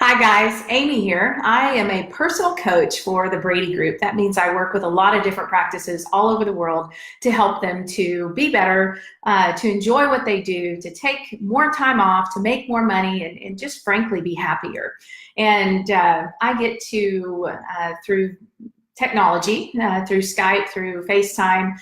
Hi guys, Amy here. I am a personal coach for the Brady Group. That means I work with a lot of different practices all over the world to help them to be better, to enjoy what they do, to take more time off, to make more money, and just frankly be happier. And I get to, through technology, through Skype, through FaceTime,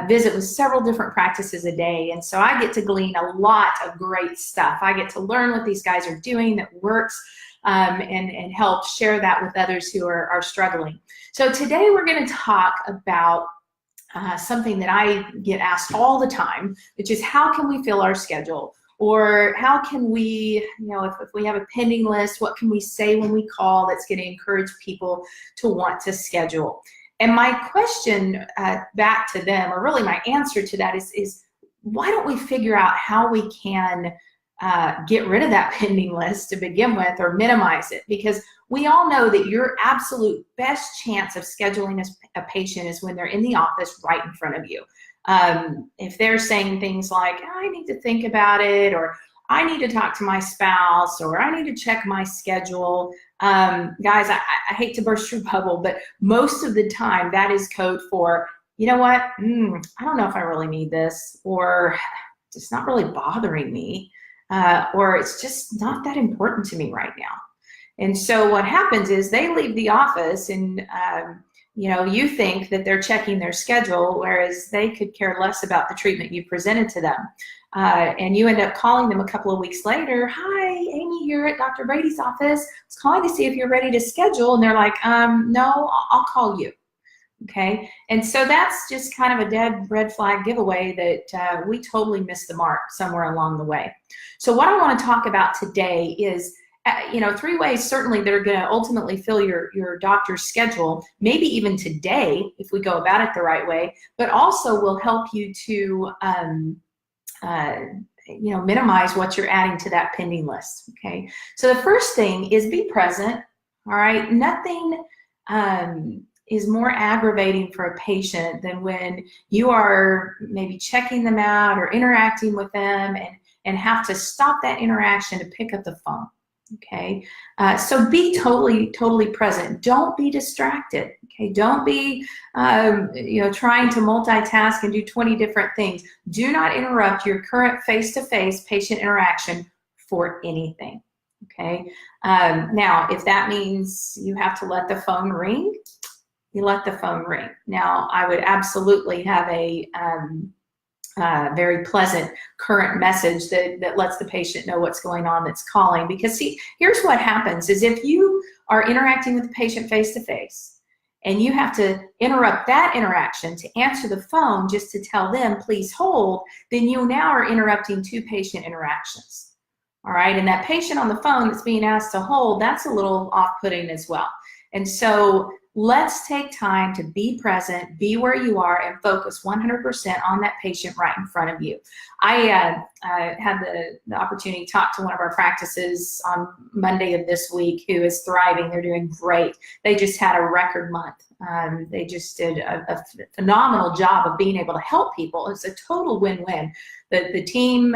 visit with several different practices a day. And so I get to glean a lot of great stuff. I get to learn what these guys are doing that works, and help share that with others who are struggling. So today we're going to talk about something that I get asked all the time, which is how can we fill our schedule? Or how can we, if we have a pending list, what can we say when we call that's going to encourage people to want to schedule? And my question back to them, or really my answer to that is why don't we figure out how we can get rid of that pending list to begin with, or minimize it? Because we all know that your absolute best chance of scheduling a patient is when they're in the office right in front of you. If they're saying things like, I need to think about it, or I need to talk to my spouse, or I need to check my schedule. Guys, I hate to burst your bubble, but most of the time that is code for, you know what, I don't know if I really need this, or it's not really bothering me, or it's just not that important to me right now. And so what happens is they leave the office and you think that they're checking their schedule, whereas they could care less about the treatment you presented to them. And you end up calling them a couple of weeks later. Hi, Amy here at Dr. Brady's office. I was calling to see if you're ready to schedule. And they're like, no, I'll call you. Okay, and so that's just kind of a dead red flag giveaway that we totally missed the mark somewhere along the way. So what I want to talk about today is three ways certainly that are going to ultimately fill your doctor's schedule, maybe even today if we go about it the right way, but also will help you to minimize what you're adding to that pending list. Okay, so the first thing is be present. All right, nothing is more aggravating for a patient than when you are maybe checking them out or interacting with them and have to stop that interaction to pick up the phone. Okay, so be totally present. Don't be distracted. Okay, don't be trying to multitask and do 20 different things. Do not interrupt your current face-to-face patient interaction for anything. Okay, now if that means you have to let the phone ring, you let the phone ring. Now I would absolutely have a very pleasant current message that lets the patient know what's going on that's calling. Because see, here's what happens is if you are interacting with the patient face-to-face and you have to interrupt that interaction to answer the phone just to tell them, please hold, then you now are interrupting two patient interactions. All right, and that patient on the phone that's being asked to hold, that's a little off-putting as well. And so let's take time to be present, be where you are, and focus 100% on that patient right in front of you. I had the opportunity to talk to one of our practices on Monday of this week who is thriving. They're doing great. They just had a record month. They just did a phenomenal job of being able to help people. It's a total win-win. The team,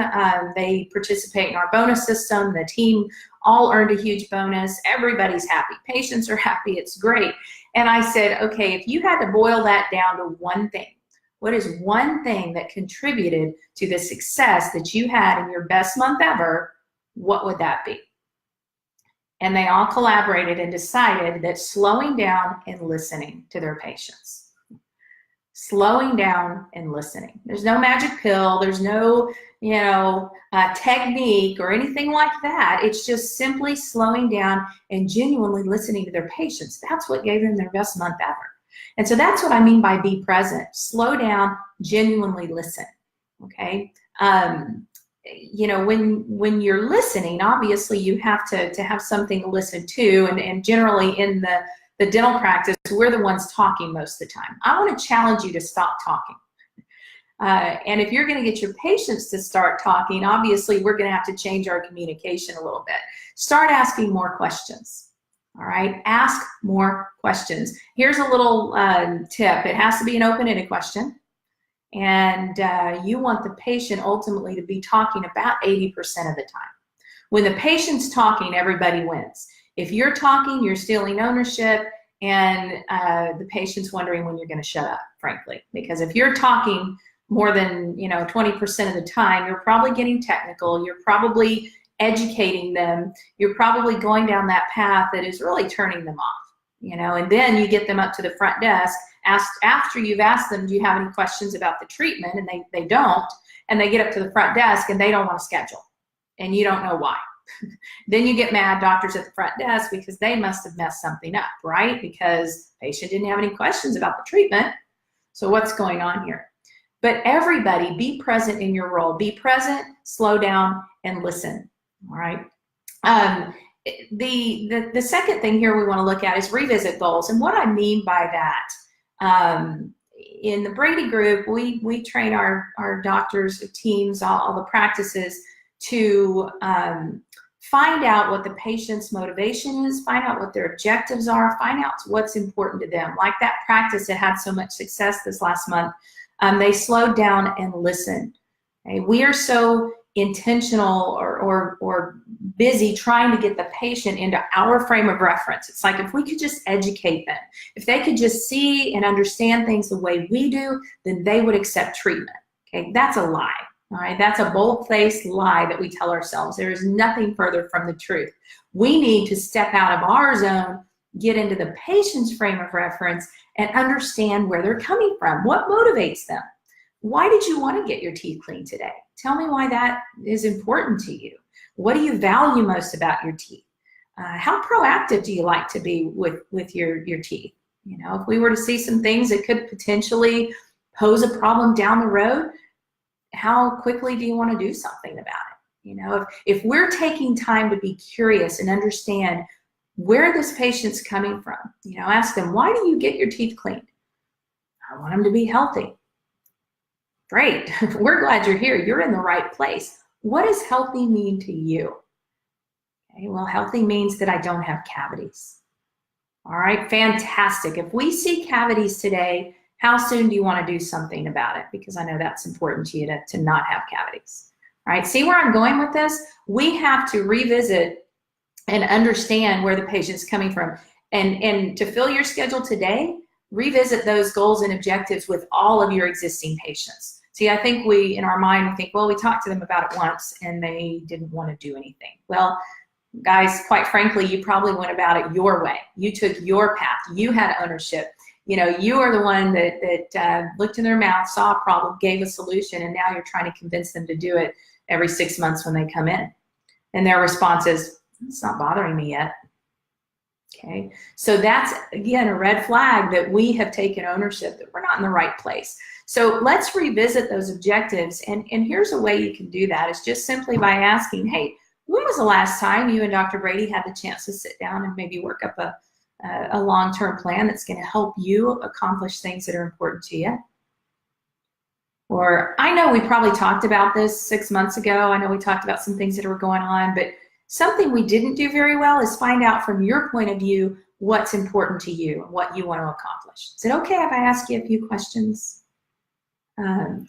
they participate in our bonus system. The team all earned a huge bonus. Everybody's happy. Patients are happy. It's great. And I said, okay, if you had to boil that down to one thing, what is one thing that contributed to the success that you had in your best month ever, what would that be? And they all collaborated and decided that slowing down and listening to their patients. Slowing down and listening. There's no magic pill. There's no, technique or anything like that. It's just simply slowing down and genuinely listening to their patients. That's what gave them their best month ever. And so that's what I mean by be present. Slow down, genuinely listen. Okay. When you're listening, obviously you have to have something to listen to, and generally in the dental practice, we're the ones talking most of the time. I want to challenge you to stop talking. And if you're going to get your patients to start talking, obviously we're going to have to change our communication a little bit. Start asking more questions. All right, ask more questions. Here's a little tip. It has to be an open-ended question. And you want the patient ultimately to be talking about 80% of the time. When the patient's talking, everybody wins. If you're talking, you're stealing ownership, and the patient's wondering when you're going to shut up, frankly. Because if you're talking more than 20% of the time, you're probably getting technical, you're probably educating them, you're probably going down that path that is really turning them off. And then you get them up to the front desk, after you've asked them, do you have any questions about the treatment? And they don't, and they get up to the front desk and they don't want to schedule, and you don't know why. Then you get mad doctors at the front desk because they must have messed something up, right? Because the patient didn't have any questions about the treatment. So what's going on here? But everybody, be present in your role. Be present, slow down, and listen, all right? The second thing here we want to look at is revisit goals. And what I mean by that, in the Brady group, we train our doctors, teams, all the practices to find out what the patient's motivation is, find out what their objectives are, find out what's important to them. Like that practice that had so much success this last month, they slowed down and listened. Okay? We are so intentional or busy trying to get the patient into our frame of reference. It's like if we could just educate them, if they could just see and understand things the way we do, then they would accept treatment. Okay, that's a lie. All right, that's a bold-faced lie that we tell ourselves. There is nothing further from the truth. We need to step out of our zone, get into the patient's frame of reference, and understand where they're coming from. What motivates them? Why did you want to get your teeth cleaned today? Tell me why that is important to you. What do you value most about your teeth? How proactive do you like to be with your teeth? If we were to see some things that could potentially pose a problem down the road, how quickly do you want to do something about it? If we're taking time to be curious and understand where this patient's coming from, ask them, why do you get your teeth cleaned? I want them to be healthy. Great, we're glad you're here. You're in the right place. What does healthy mean to you? Okay, well, healthy means that I don't have cavities. All right, fantastic. If we see cavities today, how soon do you want to do something about it? Because I know that's important to you to not have cavities. All right, see where I'm going with this? We have to revisit and understand where the patient's coming from. And to fill your schedule today, revisit those goals and objectives with all of your existing patients. See, I think in our mind, we think, well, we talked to them about it once and they didn't want to do anything. Well, guys, quite frankly, you probably went about it your way. You took your path. You had ownership. You are the one that looked in their mouth, saw a problem, gave a solution, and now you're trying to convince them to do it every 6 months when they come in. And their response is, it's not bothering me yet. Okay, so that's, again, a red flag that we have taken ownership, that we're not in the right place. So let's revisit those objectives. And here's a way you can do that, is just simply by asking, hey, when was the last time you and Dr. Brady had the chance to sit down and maybe work up a long-term plan that's going to help you accomplish things that are important to you? Or I know we probably talked about this 6 months ago. I know we talked about some things that were going on, but something we didn't do very well is find out from your point of view what's important to you and what you want to accomplish. Is it okay if I ask you a few questions?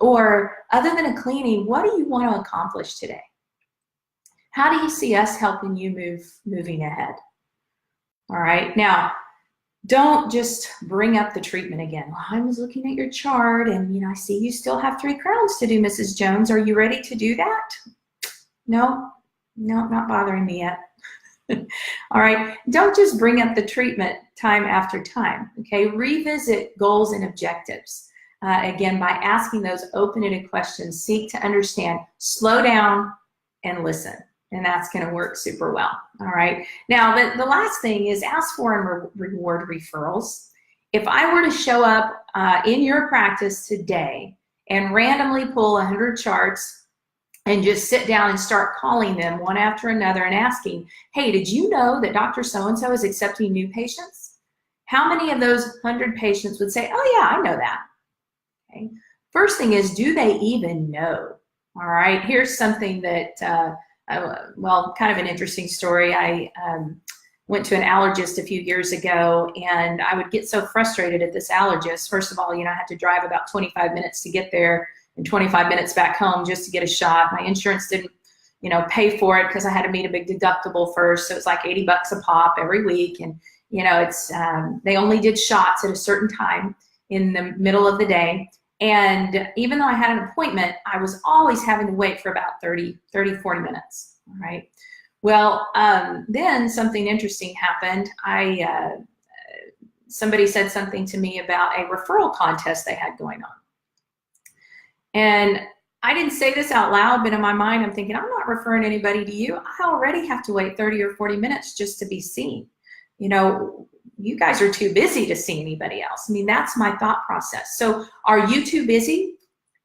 Or other than a cleaning, what do you want to accomplish today? How do you see us helping you moving ahead? All right, now, don't just bring up the treatment again. Well, I was looking at your chart and I see you still have 3 crowns to do, Mrs. Jones. Are you ready to do that? No, not bothering me yet. All right, don't just bring up the treatment time after time, okay? Revisit goals and objectives. Again, by asking those open-ended questions, seek to understand, slow down, and listen. And that's going to work super well. All right. Now, the last thing is ask for and reward referrals. If I were to show up in your practice today and randomly pull 100 charts and just sit down and start calling them one after another and asking, hey, did you know that Dr. So-and-so is accepting new patients? How many of those 100 patients would say, oh, yeah, I know that? Okay. First thing is, do they even know? All right. Here's something that well, kind of an interesting story. I went to an allergist a few years ago, and I would get so frustrated at this allergist. First of all, I had to drive about 25 minutes to get there and 25 minutes back home just to get a shot. My insurance didn't pay for it because I had to meet a big deductible first. So it's like $80 a pop every week. And, it's, they only did shots at a certain time in the middle of the day. And even though I had an appointment, I was always having to wait for about 40 minutes. All right. Well, then something interesting happened. Somebody said something to me about a referral contest they had going on. And I didn't say this out loud, but in my mind, I'm thinking, I'm not referring anybody to you. I already have to wait 30 or 40 minutes just to be seen. You guys are too busy to see anybody else. I mean, that's my thought process. So are you too busy?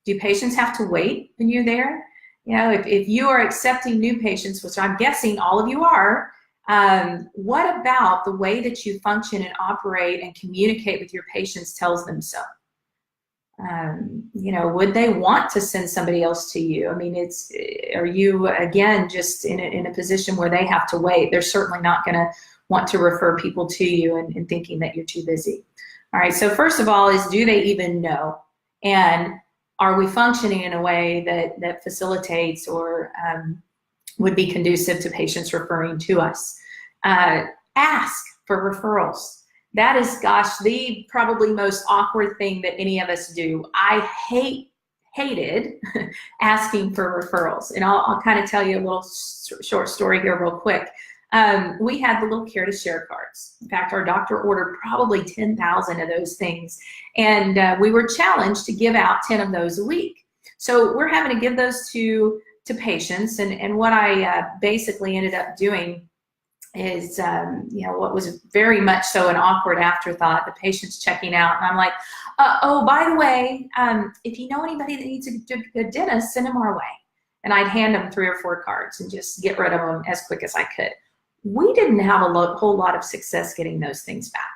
Do patients have to wait when you're there? If you are accepting new patients, which I'm guessing all of you are, what about the way that you function and operate and communicate with your patients tells them so? Would they want to send somebody else to you? I mean, are you, again, just in a position where they have to wait? They're certainly not going to want to refer people to you and thinking that you're too busy. All right, so first of all is, do they even know? And are we functioning in a way that facilitates or would be conducive to patients referring to us? Ask for referrals. That is, gosh, the probably most awkward thing that any of us do. I hated asking for referrals. And I'll kind of tell you a little short story here real quick. We had the little Care to Share cards. In fact, our doctor ordered probably 10,000 of those things. And we were challenged to give out 10 of those a week. So we're having to give those to patients. And what I basically ended up doing is, what was very much so an awkward afterthought, the patient's checking out. And I'm like, oh, by the way, if you know anybody that needs a good dentist, send them our way. And I'd hand them 3 or 4 cards and just get rid of them as quick as I could. We didn't have a whole lot of success getting those things back.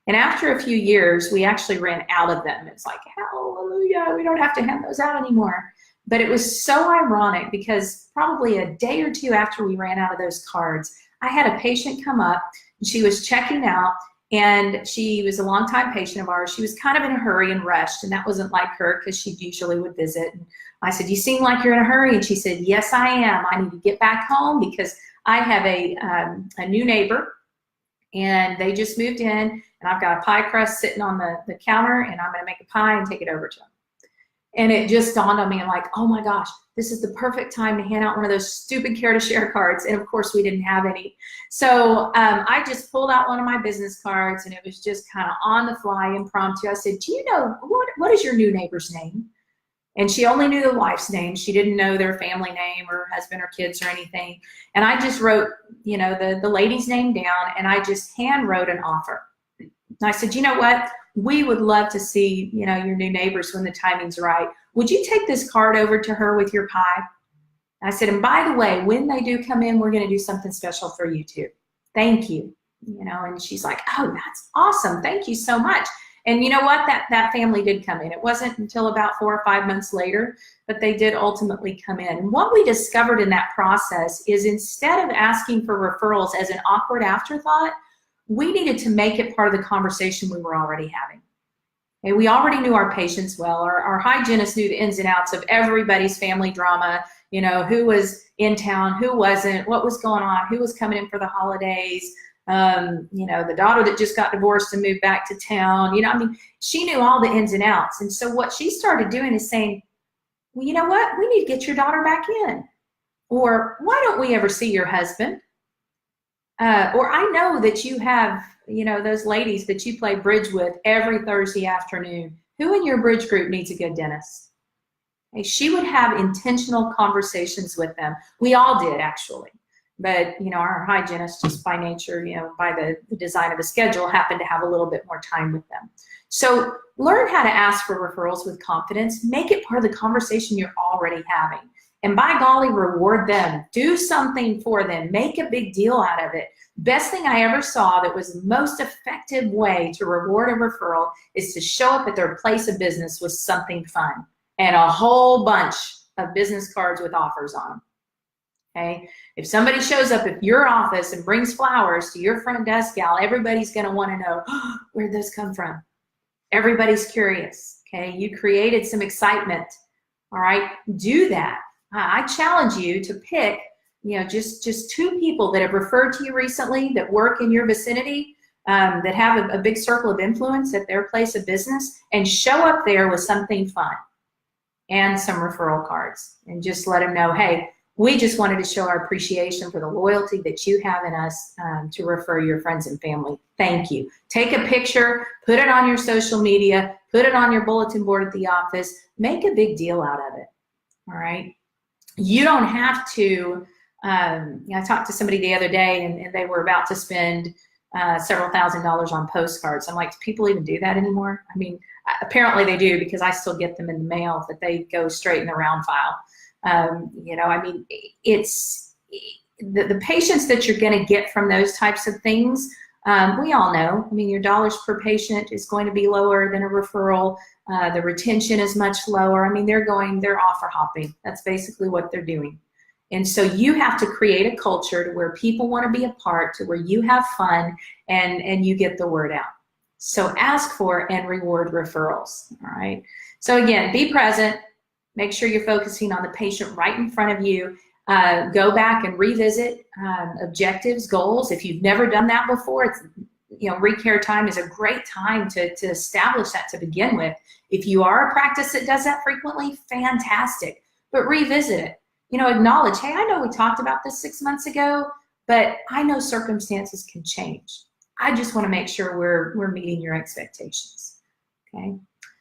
And after a few years, we actually ran out of them. It's like, hallelujah, we don't have to hand those out anymore. But it was so ironic because probably a day or two after we ran out of those cards, I had a patient come up, and she was checking out, and she was a longtime patient of ours. She was kind of in a hurry and rushed, and that wasn't like her because she usually would visit. And I said, you seem like you're in a hurry. And she said, yes, I am. I need to get back home because I have a new neighbor, and they just moved in, and I've got a pie crust sitting on the counter, and I'm going to make a pie and take it over to them. And it just dawned on me, I'm like, oh my gosh, this is the perfect time to hand out one of those stupid Care to Share cards. And of course we didn't have any. So I just pulled out one of my business cards, and it was just kind of on the fly, impromptu. I said, do you know, what is your new neighbor's name? And she only knew the wife's name. She didn't know their family name or husband or kids or anything. And I just wrote, the lady's name down, and I just hand wrote an offer. And I said, you know what? We would love to see, your new neighbors when the timing's right. Would you take this card over to her with your pie? I said, and by the way, when they do come in, we're going to do something special for you too. Thank you. And she's like, oh, that's awesome. Thank you so much. And you know what? That family did come in. It wasn't until about 4 or 5 months later, but they did ultimately come in. And what we discovered in that process is, instead of asking for referrals as an awkward afterthought, we needed to make it part of the conversation we were already having. Okay, we already knew our patients well. Our hygienist knew the ins and outs of everybody's family drama, who was in town, who wasn't, what was going on, who was coming in for the holidays, the daughter that just got divorced and moved back to town. She knew all the ins and outs. And so what she started doing is saying, well, you know what? We need to get your daughter back in. Or why don't we ever see your husband? Or I know that you have, those ladies that you play bridge with every Thursday afternoon. Who in your bridge group needs a good dentist? Okay, she would have intentional conversations with them. We all did, actually. But, our hygienist, just by nature, by the design of the schedule, happened to have a little bit more time with them. So learn how to ask for referrals with confidence. Make it part of the conversation you're already having. And by golly, reward them. Do something for them. Make a big deal out of it. Best thing I ever saw that was the most effective way to reward a referral is to show up at their place of business with something fun and a whole bunch of business cards with offers on them. Okay? If somebody shows up at your office and brings flowers to your front desk gal, everybody's going to want to know, oh, where'd those come from? Everybody's curious. Okay? You created some excitement. All right? Do that. I challenge you to pick, just 2 people that have referred to you recently that work in your vicinity, that have a big circle of influence at their place of business, and show up there with something fun and some referral cards, and just let them know, hey, we just wanted to show our appreciation for the loyalty that you have in us, to refer your friends and family. Thank you. Take a picture, put it on your social media, put it on your bulletin board at the office, make a big deal out of it, all right? You don't have to, I talked to somebody the other day, and they were about to spend several $1,000s on postcards. I'm like, do people even do that anymore? I mean, apparently they do, because I still get them in the mail, but they go straight in the round file. I mean, it's the patients that you're going to get from those types of things. We all know, I mean, your dollars per patient is going to be lower than a referral. The retention is much lower. I mean, they're offer hopping. That's basically what they're doing. And so you have to create a culture to where people want to be a part, to where you have fun, and you get the word out. So ask for and reward referrals, all right? So again, be present. Make sure you're focusing on the patient right in front of you. Go back and revisit objectives, goals. If you've never done that before, it's, ReCare time is a great time to establish that to begin with. If you are a practice that does that frequently, fantastic. But revisit it. Acknowledge, hey, I know we talked about this 6 months ago, but I know circumstances can change. I just want to make sure we're meeting your expectations. Okay.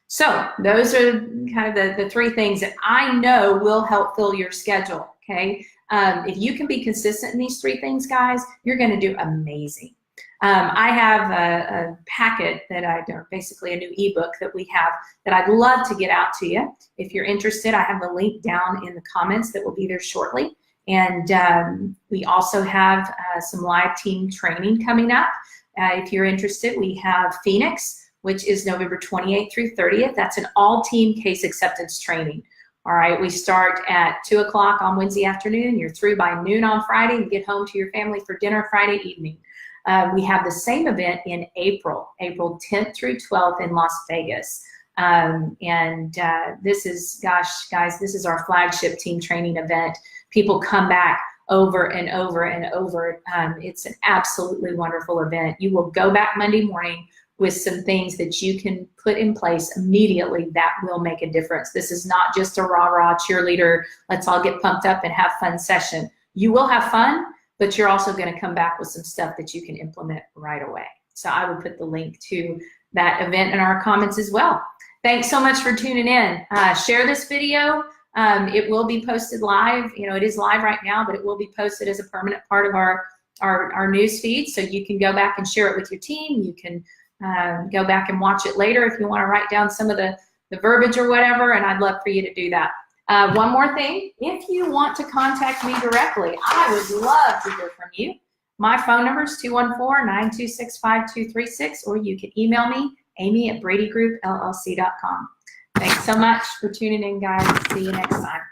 So those are kind of the 3 things that I know will help fill your schedule, okay? If you can be consistent in these 3 things, guys, you're going to do amazing. I have a packet basically a new ebook that we have that I'd love to get out to you. If you're interested, I have the link down in the comments that will be there shortly. And we also have some live team training coming up. If you're interested, we have Phoenix, which is November 28th through 30th. That's an all-team case acceptance training. All right, we start at 2 o'clock on Wednesday afternoon. You're through by noon on Friday and get home to your family for dinner Friday evening. We have the same event in April 10th through 12th in Las Vegas. This is, gosh, guys, this is our flagship team training event. People come back over and over and over. It's an absolutely wonderful event. You will go back Monday morning with some things that you can put in place immediately that will make a difference. This is not just a rah-rah cheerleader, let's all get pumped up and have fun session. You will have fun, but you're also going to come back with some stuff that you can implement right away. So I would put the link to that event in our comments as well. Thanks so much for tuning in. Share this video. It will be posted live. It is live right now, but it will be posted as a permanent part of our news feed. So you can go back and share it with your team. You can go back and watch it later if you want to write down some of the verbiage or whatever, and I'd love for you to do that. One more thing, if you want to contact me directly, I would love to hear from you. My phone number is 214-926-5236, or you can email me, Amy@BradyGroupLLC.com. Thanks so much for tuning in, guys. See you next time.